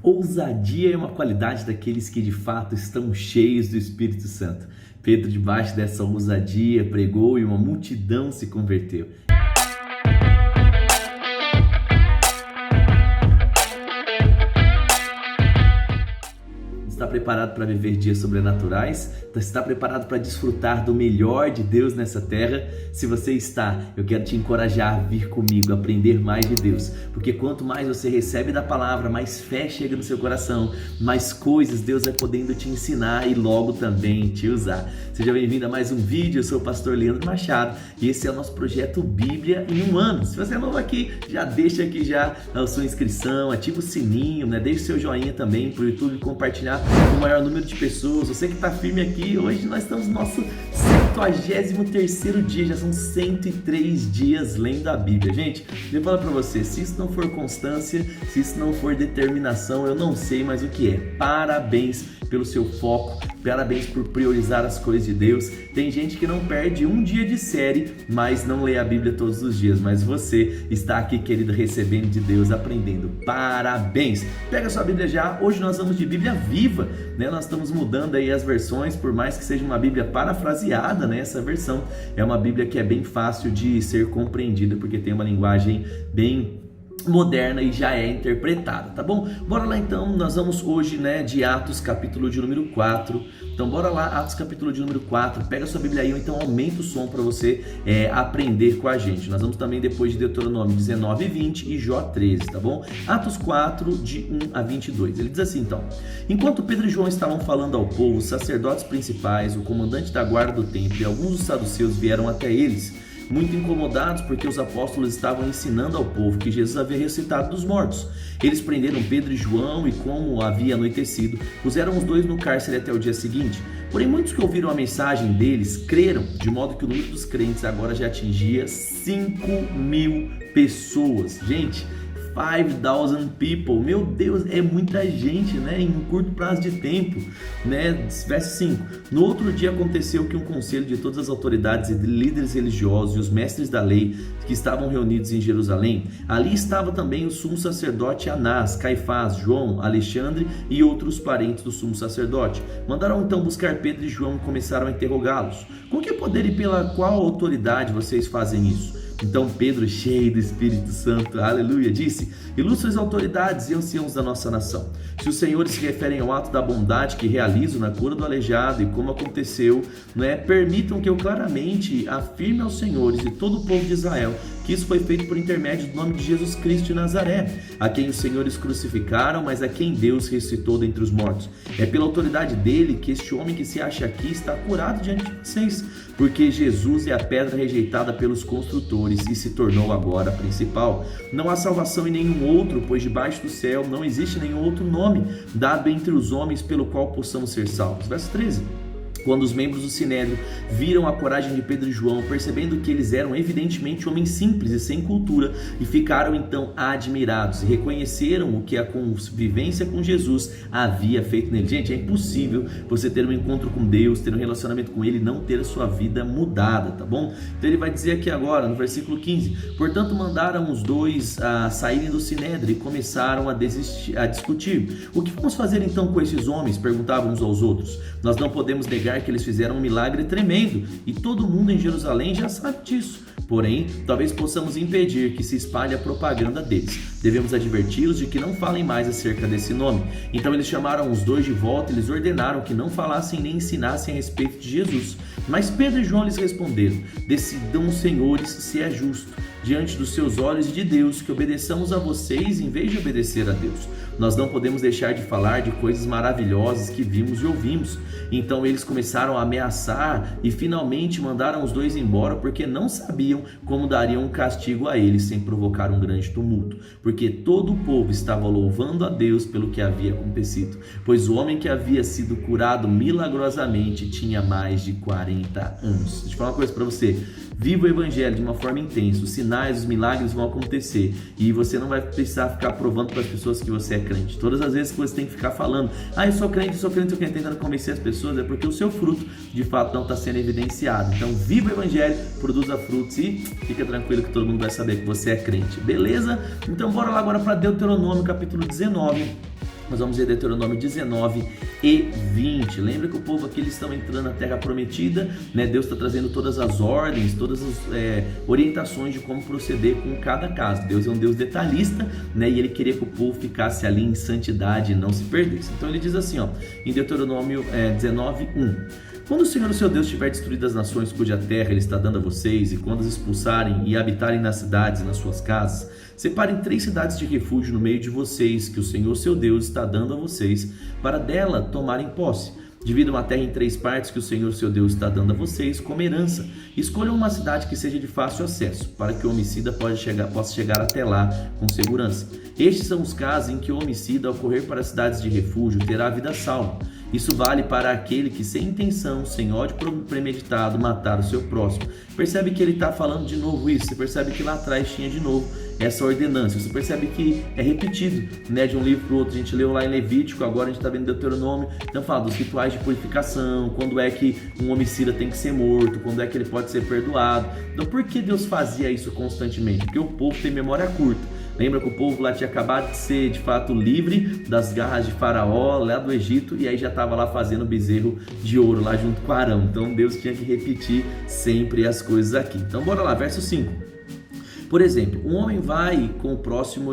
Ousadia é uma qualidade daqueles que de fato estão cheios do Espírito Santo. Pedro, debaixo dessa ousadia, pregou e uma multidão se converteu. Está preparado para viver dias sobrenaturais? Está preparado para desfrutar do melhor de Deus nessa terra? Se você está, eu quero te encorajar a vir comigo, aprender mais de Deus, porque quanto mais você recebe da palavra, mais fé chega no seu coração, mais coisas Deus vai podendo te ensinar e logo também te usar. Seja bem-vindo a mais um vídeo. Eu sou o pastor Leandro Machado e esse é o nosso projeto Bíblia em um ano. Se você é novo aqui, já deixa aqui já a sua inscrição, ativa o sininho, deixa o seu joinha também para o YouTube compartilhar com o maior número de pessoas. Você que está firme aqui, hoje nós estamos no nosso 183º dia, já são 103 dias lendo a Bíblia. Gente, eu falo para você, se isso não for constância, se isso não for determinação, eu não sei mais o que é. Parabéns pelo seu foco, parabéns por priorizar as coisas de Deus. Tem gente que não perde um dia de série, mas não lê a Bíblia todos os dias, mas você está aqui, querido, recebendo de Deus, aprendendo. Parabéns! Pega a sua Bíblia já, hoje nós vamos de Bíblia Viva, Nós estamos mudando aí as versões, por mais que seja uma Bíblia parafraseada, Essa versão é uma Bíblia que é bem fácil de ser compreendida, porque tem uma linguagem bem moderna e já é interpretada, tá bom? Bora lá então, nós vamos hoje, de Atos, capítulo de número 4. Então bora lá, Atos, capítulo de número 4. Pega a sua Bíblia aí, ou então aumenta o som para você aprender com a gente. Nós vamos também depois de Deuteronômio 19 e 20 e Jó 13, tá bom? Atos 4, de 1 a 22. Ele diz assim então: Enquanto Pedro e João estavam falando ao povo, os sacerdotes principais, o comandante da guarda do templo e alguns dos saduceus vieram até eles, muito incomodados porque os apóstolos estavam ensinando ao povo que Jesus havia ressuscitado dos mortos. Eles prenderam Pedro e João e, como havia anoitecido, puseram os dois no cárcere até o dia seguinte. Porém, muitos que ouviram a mensagem deles creram, de modo que o número dos crentes agora já atingia 5.000 pessoas. Gente, 5,000 people, meu Deus, é muita gente, em um curto prazo de tempo, Verso 5: No outro dia aconteceu que um conselho de todas as autoridades e de líderes religiosos e os mestres da lei que estavam reunidos em Jerusalém, ali estava também o sumo sacerdote Anás, Caifás, João, Alexandre e outros parentes do sumo sacerdote. Mandaram então buscar Pedro e João e começaram a interrogá-los: Com que poder e pela qual autoridade vocês fazem isso? Então Pedro, cheio do Espírito Santo, aleluia, disse: Ilustres autoridades e anciãos da nossa nação, se os senhores se referem ao ato da bondade que realizo na cura do aleijado e como aconteceu, permitam que eu claramente afirme aos senhores e todo o povo de Israel que isso foi feito por intermédio do nome de Jesus Cristo de Nazaré, a quem os senhores crucificaram, mas a quem Deus ressuscitou dentre os mortos. É pela autoridade dele que este homem que se acha aqui está curado diante de vocês, porque Jesus é a pedra rejeitada pelos construtores e se tornou agora a principal. Não há salvação em nenhum outro, pois debaixo do céu não existe nenhum outro nome dado entre os homens pelo qual possamos ser salvos. Verso 13. Quando os membros do Sinédrio viram a coragem de Pedro e João, percebendo que eles eram evidentemente homens simples e sem cultura, e ficaram então admirados e reconheceram o que a convivência com Jesus havia feito nele. Gente, é impossível você ter um encontro com Deus, ter um relacionamento com Ele e não ter a sua vida mudada, tá bom? Então ele vai dizer aqui agora, no versículo 15: Portanto mandaram os dois a saírem do Sinédrio e começaram a discutir. O que vamos fazer então com esses homens? Perguntavam uns aos outros. Nós não podemos negar que eles fizeram um milagre tremendo e todo mundo em Jerusalém já sabe disso. Porém, talvez possamos impedir que se espalhe a propaganda deles. Devemos adverti-los de que não falem mais acerca desse nome. Então eles chamaram os dois de volta e lhes ordenaram que não falassem nem ensinassem a respeito de Jesus. Mas Pedro e João lhes responderam: Decidam os senhores se é justo, diante dos seus olhos e de Deus, que obedeçamos a vocês em vez de obedecer a Deus. Nós não podemos deixar de falar de coisas maravilhosas que vimos e ouvimos. Então eles começaram a ameaçar e finalmente mandaram os dois embora, porque não sabiam como dariam um castigo a eles sem provocar um grande tumulto, porque todo o povo estava louvando a Deus pelo que havia acontecido, pois o homem que havia sido curado milagrosamente tinha mais de 40 anos. Deixa eu falar uma coisa para você: viva o Evangelho de uma forma intensa, os sinais, os milagres vão acontecer e você não vai precisar ficar provando para as pessoas que você é crente. Todas as vezes que você tem que ficar falando: eu sou crente, tentando convencer as pessoas, é porque o seu fruto de fato não está sendo evidenciado. Então viva o Evangelho, produza frutos e fica tranquilo que todo mundo vai saber que você é crente, beleza? Então bora lá agora para Deuteronômio capítulo 19. Nós vamos ver Deuteronômio 19 e 20. Lembra que o povo aqui, eles estão entrando na terra prometida, né? Deus está trazendo todas as ordens, todas as orientações de como proceder com cada casa. Deus é um Deus detalhista, né? E ele queria que o povo ficasse ali em santidade e não se perdesse. Então ele diz assim, ó, em Deuteronômio 19, 1. Quando o Senhor, o seu Deus, tiver destruído as nações cuja terra ele está dando a vocês, e quando as expulsarem e habitarem nas cidades e nas suas casas, separem 3 cidades de refúgio no meio de vocês, que o Senhor, seu Deus, está dando a vocês, para dela tomarem posse. Dividam a terra em 3 partes que o Senhor, seu Deus, está dando a vocês como herança. Escolham uma cidade que seja de fácil acesso, para que o homicida possa chegar até lá com segurança. Estes são os casos em que o homicida, ao correr para cidades de refúgio, terá a vida salva. Isso vale para aquele que, sem intenção, sem ódio premeditado, matar o seu próximo. Percebe que ele está falando de novo isso? Você percebe que lá atrás tinha de novo essa ordenança. Você percebe que é repetido, né, de um livro para o outro. A gente leu lá em Levítico, agora a gente está vendo Deuteronômio. Então fala dos rituais de purificação, quando é que um homicida tem que ser morto, quando é que ele pode ser perdoado. Então por que Deus fazia isso constantemente? Porque o povo tem memória curta. Lembra que o povo lá tinha acabado de ser, de fato, livre das garras de Faraó, lá do Egito, e aí já estava lá fazendo bezerro de ouro lá junto com Arão. Então Deus tinha que repetir sempre as coisas aqui. Então bora lá, verso 5. Por exemplo, um homem vai com o próximo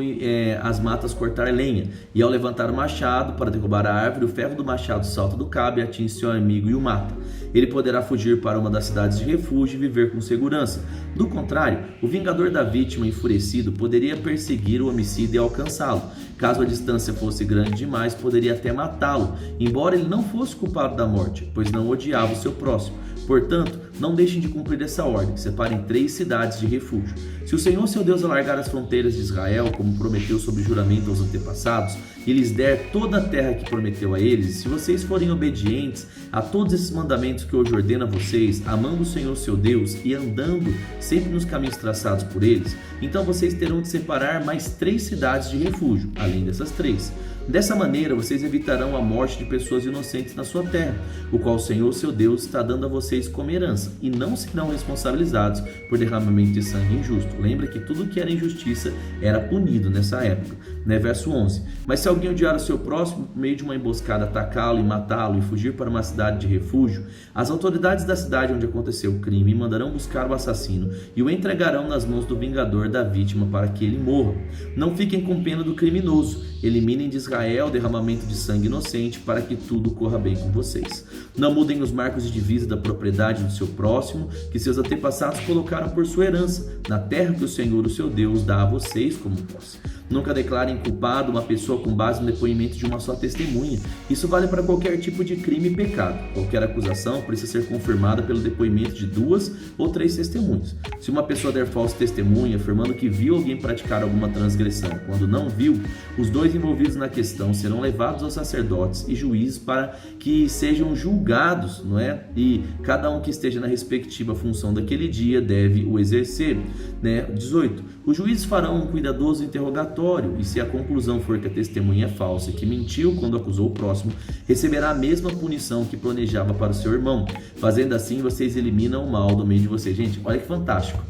às matas cortar lenha, e ao levantar o machado para derrubar a árvore, o ferro do machado salta do cabo e atinge seu amigo e o mata. Ele poderá fugir para uma das cidades de refúgio e viver com segurança. Do contrário, o vingador da vítima, enfurecido, poderia perseguir o homicida e alcançá-lo. Caso a distância fosse grande demais, poderia até matá-lo, embora ele não fosse culpado da morte, pois não odiava o seu próximo. Portanto, não deixem de cumprir essa ordem. Separem 3 cidades de refúgio. Se o Senhor, seu Deus, alargar as fronteiras de Israel, como prometeu sob juramento aos antepassados, e lhes der toda a terra que prometeu a eles, se vocês forem obedientes a todos esses mandamentos que hoje ordeno a vocês, amando o Senhor, seu Deus, e andando sempre nos caminhos traçados por eles, então vocês terão de separar mais 3 cidades de refúgio, além dessas 3. Dessa maneira, vocês evitarão a morte de pessoas inocentes na sua terra, o qual o Senhor, seu Deus, está dando a vocês como herança, e não serão responsabilizados por derramamento de sangue injusto. Lembra que tudo que era injustiça era punido nessa época. Verso 11. Mas se alguém odiar o seu próximo, por meio de uma emboscada, atacá-lo e matá-lo e fugir para uma cidade de refúgio, as autoridades da cidade onde aconteceu o crime mandarão buscar o assassino e o entregarão nas mãos do vingador da vítima para que ele morra. Não fiquem com pena do criminoso. Eliminem de Israel o derramamento de sangue inocente para que tudo corra bem com vocês. Não mudem os marcos de divisa da propriedade do seu próximo, que seus antepassados colocaram por sua herança, na terra que o Senhor, o seu Deus, dá a vocês como posse. Nunca declarem culpado uma pessoa com base no depoimento de uma só testemunha. Isso vale para qualquer tipo de crime e pecado. Qualquer acusação precisa ser confirmada pelo depoimento de 2 ou 3 testemunhas. Se uma pessoa der falso testemunho, afirmando que viu alguém praticar alguma transgressão, quando não viu, os 2 envolvidos na questão serão levados aos sacerdotes e juízes para que sejam julgados, não é? E cada um que esteja na respectiva função daquele dia deve o exercer, né? 18. Os juízes farão um cuidadoso interrogatório e se a conclusão for que a testemunha é falsa e que mentiu quando acusou o próximo, receberá a mesma punição que planejava para o seu irmão. Fazendo assim, vocês eliminam o mal do meio de vocês. Gente, olha que fantástico,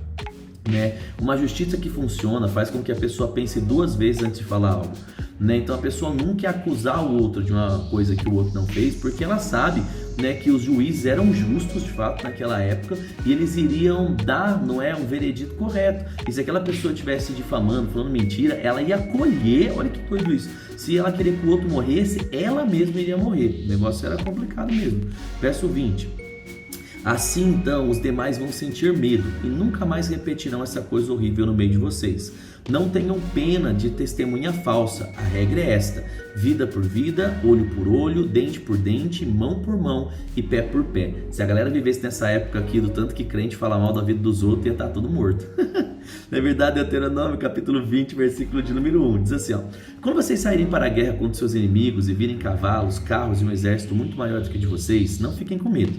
né? Uma justiça que funciona faz com que a pessoa pense 2 vezes antes de falar algo, né? Então a pessoa nunca quer acusar o outro de uma coisa que o outro não fez, porque ela sabe, né, que os juízes eram justos de fato naquela época e eles iriam dar, não é, um veredito correto. E se aquela pessoa estivesse difamando, falando mentira, ela ia colher, olha que doido isso. Se ela querer que o outro morresse, ela mesma iria morrer. O negócio era complicado mesmo. Verso 20. Assim então os demais vão sentir medo e nunca mais repetirão essa coisa horrível no meio de vocês. Não tenham pena de testemunha falsa. A regra é esta: vida por vida, olho por olho, dente por dente, mão por mão e pé por pé. Se a galera vivesse nessa época aqui, do tanto que crente fala mal da vida dos outros, ia estar tudo morto. Na verdade, Deuteronômio, capítulo 20, versículo de número 1, diz assim, ó: quando vocês saírem para a guerra contra seus inimigos e virem cavalos, carros e um exército muito maior do que o de vocês, não fiquem com medo,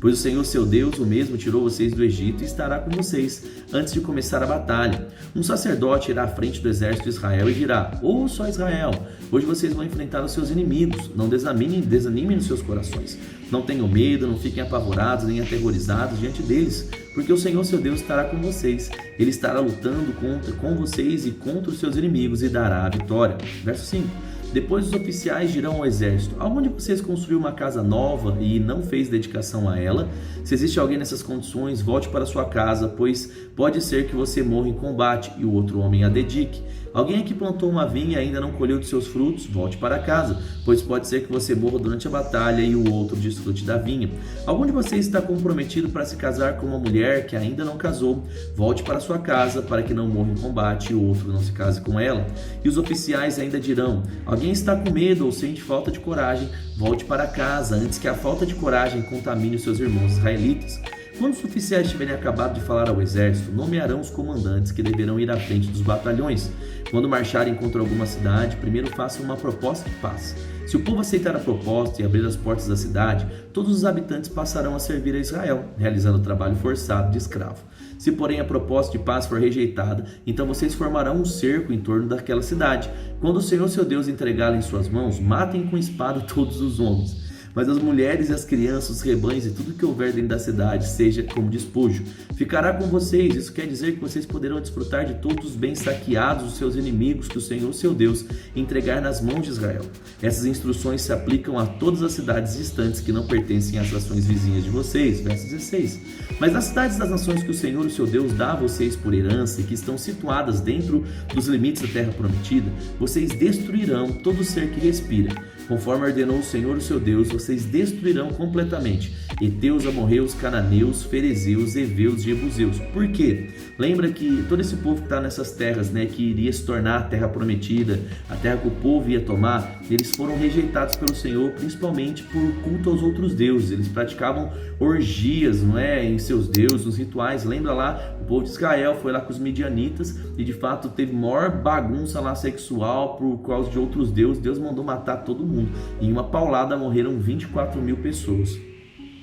pois o Senhor, seu Deus, o mesmo tirou vocês do Egito e estará com vocês antes de começar a batalha. Um sacerdote irá à frente do exército de Israel e dirá: ouça, Israel, hoje vocês vão enfrentar os seus inimigos. Não desanimem nos seus corações. Não tenham medo, não fiquem apavorados nem aterrorizados diante deles, porque o Senhor, seu Deus, estará com vocês. Ele estará lutando com vocês e contra os seus inimigos e dará a vitória. Verso 5. Depois os oficiais dirão ao exército: algum de vocês construiu uma casa nova e não fez dedicação a ela? Se existe alguém nessas condições, volte para sua casa, pois pode ser que você morra em combate e o outro homem a dedique. Alguém aqui plantou uma vinha e ainda não colheu de seus frutos, volte para casa, pois pode ser que você morra durante a batalha e o outro desfrute da vinha. Algum de vocês está comprometido para se casar com uma mulher que ainda não casou, volte para sua casa para que não morra em combate e o outro não se case com ela. E os oficiais ainda dirão: alguém está com medo ou sente falta de coragem, volte para casa antes que a falta de coragem contamine os seus irmãos israelitas. Quando os oficiais tiverem acabado de falar ao exército, nomearão os comandantes que deverão ir à frente dos batalhões. Quando marcharem contra alguma cidade, primeiro façam uma proposta de paz. Se o povo aceitar a proposta e abrir as portas da cidade, todos os habitantes passarão a servir a Israel, realizando o trabalho forçado de escravo. Se, porém, a proposta de paz for rejeitada, então vocês formarão um cerco em torno daquela cidade. Quando o Senhor seu Deus entregá-la em suas mãos, matem com espada todos os homens. Mas as mulheres e as crianças, os rebanhos e tudo que houver dentro da cidade, seja como despojo. Ficará com vocês, isso quer dizer que vocês poderão desfrutar de todos os bens saqueados dos seus inimigos que o Senhor, seu Deus, entregar nas mãos de Israel. Essas instruções se aplicam a todas as cidades distantes que não pertencem às nações vizinhas de vocês. Verso 16. Mas nas cidades das nações que o Senhor, seu Deus, dá a vocês por herança e que estão situadas dentro dos limites da terra prometida, vocês destruirão todo ser que respira. Conforme ordenou o Senhor, o seu Deus, vocês destruirão completamente heteus, amorreus, cananeus, ferezeus, heveus e jebuseus. Por quê? Lembra que todo esse povo que está nessas terras, que iria se tornar a terra prometida, a terra que o povo ia tomar, eles foram rejeitados pelo Senhor, principalmente por culto aos outros deuses. Eles praticavam orgias, em seus deuses, nos rituais. Lembra lá, o povo de Israel foi lá com os midianitas e de fato teve maior bagunça lá sexual por causa de outros deuses. Deus mandou matar todo mundo. Em uma paulada morreram 24 mil pessoas.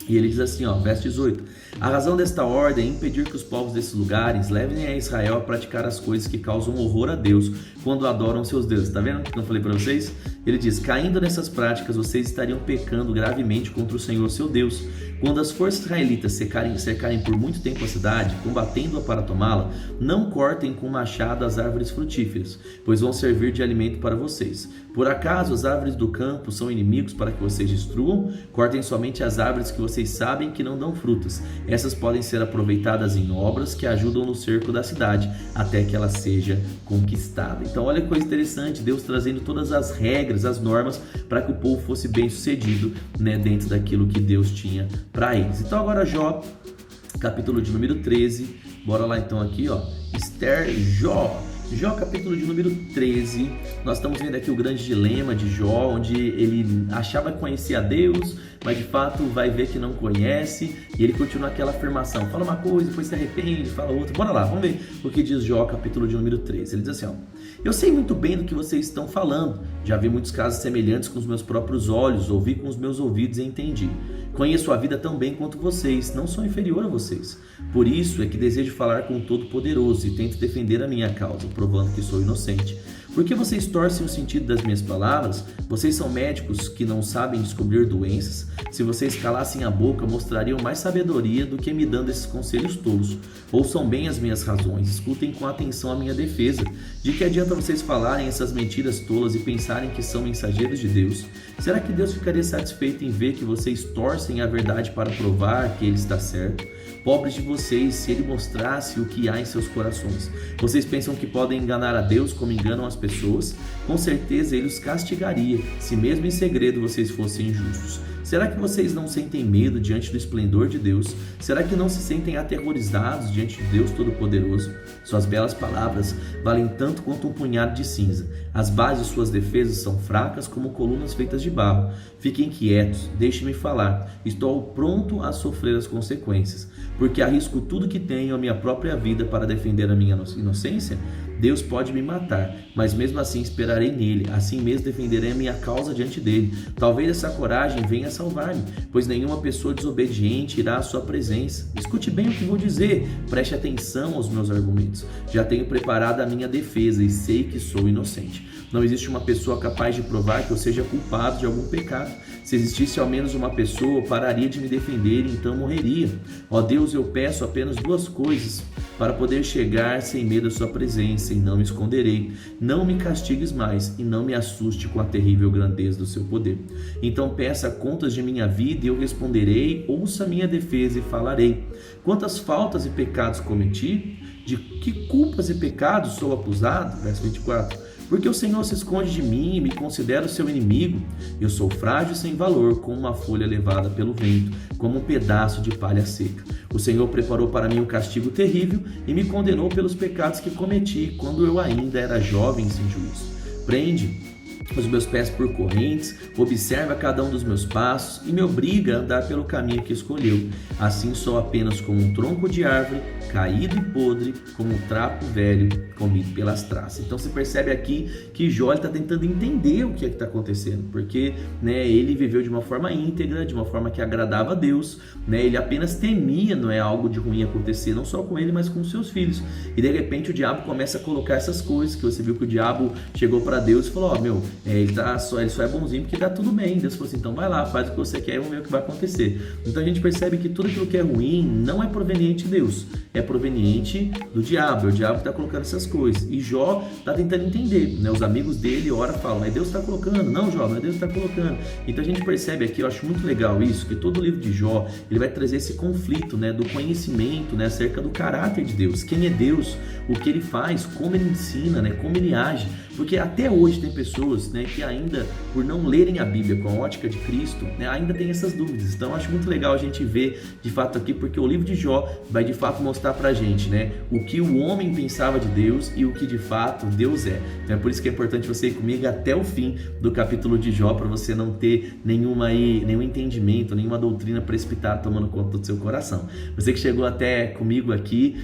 E ele diz assim, verso 18: a razão desta ordem é impedir que os povos desses lugares levem a Israel a praticar as coisas que causam horror a Deus quando adoram seus deuses. Tá vendo o que eu falei para vocês? Ele diz: caindo nessas práticas, vocês estariam pecando gravemente contra o Senhor, seu Deus. Quando as forças israelitas cercarem por muito tempo a cidade, combatendo-a para tomá-la, não cortem com machado as árvores frutíferas, pois vão servir de alimento para vocês. Por acaso as árvores do campo são inimigos para que vocês destruam? Cortem somente as árvores que vocês sabem que não dão frutas. Essas podem ser aproveitadas em obras que ajudam no cerco da cidade, até que ela seja conquistada. Então olha que coisa interessante, Deus trazendo todas as regras, as normas, para que o povo fosse bem sucedido, dentro daquilo que Deus tinha para eles. Então agora Jó, capítulo de número 13, bora lá então aqui, Esther, Jó, capítulo de número 13, nós estamos vendo aqui o grande dilema de Jó, onde ele achava que conhecia a Deus, mas de fato vai ver que não conhece, e ele continua aquela afirmação, fala uma coisa, depois se arrepende, fala outra. Bora lá, vamos ver o que diz Jó, capítulo de número 13. Ele diz assim, eu sei muito bem do que vocês estão falando, já vi muitos casos semelhantes com os meus próprios olhos, ouvi com os meus ouvidos e entendi. Conheço a vida tão bem quanto vocês, não sou inferior a vocês. Por isso é que desejo falar com o Todo-Poderoso e tento defender a minha causa, provando que sou inocente. Por que vocês torcem o sentido das minhas palavras? Vocês são médicos que não sabem descobrir doenças? Se vocês calassem a boca, mostrariam mais sabedoria do que me dando esses conselhos tolos. Ouçam bem as minhas razões, escutem com atenção a minha defesa. De que adianta vocês falarem essas mentiras tolas e pensarem que são mensageiros de Deus? Será que Deus ficaria satisfeito em ver que vocês torcem a verdade para provar que Ele está certo? Pobres de vocês, se Ele mostrasse o que há em seus corações. Vocês pensam que podem enganar a Deus como enganam as pessoas? Com certeza Ele os castigaria, se mesmo em segredo vocês fossem injustos. Será que vocês não sentem medo diante do esplendor de Deus? Será que não se sentem aterrorizados diante de Deus Todo-Poderoso? Suas belas palavras valem tanto quanto um punhado de cinza. As bases de suas defesas são fracas como colunas feitas de barro. Fiquem quietos, deixem-me falar. Estou pronto a sofrer as consequências, porque arrisco tudo que tenho, a minha própria vida, para defender a minha inocência. Deus pode me matar, mas mesmo assim esperarei nele, assim mesmo defenderei a minha causa diante dele. Talvez essa coragem venha salvar-me, pois nenhuma pessoa desobediente irá à sua presença. Escute bem o que vou dizer, preste atenção aos meus argumentos. Já tenho preparado a minha defesa e sei que sou inocente. Não existe uma pessoa capaz de provar que eu seja culpado de algum pecado. Se existisse ao menos uma pessoa, pararia de me defender e então morreria. Ó Deus, eu peço apenas duas coisas. para poder chegar sem medo à sua presença, e não me esconderei. Não me castigues mais e não me assuste com a terrível grandeza do seu poder. Então peça contas de minha vida e eu responderei, ouça minha defesa e falarei. Quantas faltas e pecados cometi? De que culpas e pecados sou acusado? Verso 24. Porque o Senhor se esconde de mim e me considera o seu inimigo. Eu sou frágil e sem valor, como uma folha levada pelo vento, como um pedaço de palha seca. O Senhor preparou para mim um castigo terrível e me condenou pelos pecados que cometi quando eu ainda era jovem e sem juízo. Prende os meus pés por correntes, observa cada um dos meus passos e me obriga a andar pelo caminho que escolheu. Assim sou apenas como um tronco de árvore, caído e podre, como um trapo velho comido pelas traças. Então você percebe aqui que Jó está tentando entender o que é que está acontecendo, porque ele viveu de uma forma íntegra, de uma forma que agradava a Deus, ele apenas temia algo de ruim acontecer, não só com ele, mas com seus filhos. E de repente o diabo começa a colocar essas coisas, que você viu que o diabo chegou para Deus e falou, ele só é bonzinho porque tá tudo bem. Deus falou assim, então vai lá, faz o que você quer e vamos ver o que vai acontecer. Então a gente percebe que tudo aquilo que é ruim não é proveniente de Deus, é proveniente do diabo. É o diabo que está colocando essas coisas. E Jó está tentando entender, Os amigos dele ora falam, mas Deus está colocando. Não, Jó, mas Deus está colocando. Então a gente percebe aqui, eu acho muito legal isso, que todo o livro de Jó, ele vai trazer esse conflito, do conhecimento, acerca do caráter de Deus. Quem é Deus, o que ele faz, como ele ensina, como ele age. Porque até hoje tem pessoas, que ainda, por não lerem a Bíblia com a ótica de Cristo, ainda tem essas dúvidas. Então eu acho muito legal a gente ver de fato aqui, porque o livro de Jó vai de fato mostrar pra gente, o que o homem pensava de Deus e o que de fato Deus é. Então é por isso que é importante você ir comigo até o fim do capítulo de Jó, para você não ter nenhum entendimento, nenhuma doutrina precipitada tomando conta do seu coração. Você que chegou até comigo aqui,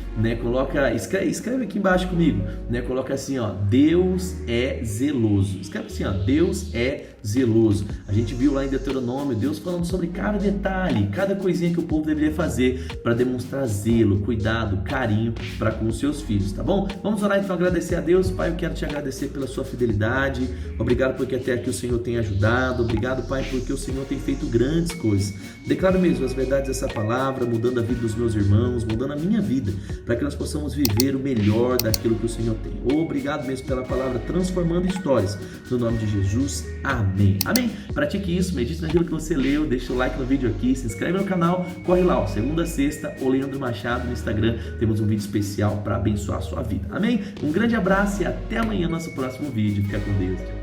escreve aqui embaixo comigo, coloca assim, Deus é zeloso. Escreve assim, Deus é zeloso. A gente viu lá em Deuteronômio, Deus falando sobre cada detalhe, cada coisinha que o povo deveria fazer para demonstrar zelo, cuidado, carinho para com os seus filhos, tá bom? Vamos orar então, agradecer a Deus. Pai, eu quero te agradecer pela sua fidelidade. Obrigado porque até aqui o Senhor tem ajudado. Obrigado, Pai, porque o Senhor tem feito grandes coisas. Declaro mesmo as verdades dessa palavra, mudando a vida dos meus irmãos, mudando a minha vida, para que nós possamos viver o melhor daquilo que o Senhor tem. Obrigado mesmo pela palavra transformando histórias. No nome de Jesus, amém. Amém. Pratique isso, medite naquilo que você leu, deixa o like no vídeo aqui, se inscreve no canal, corre lá, segunda a sexta, o Leandro Machado no Instagram, temos um vídeo especial para abençoar a sua vida. Amém? Um grande abraço e até amanhã, nosso próximo vídeo. Fica com Deus.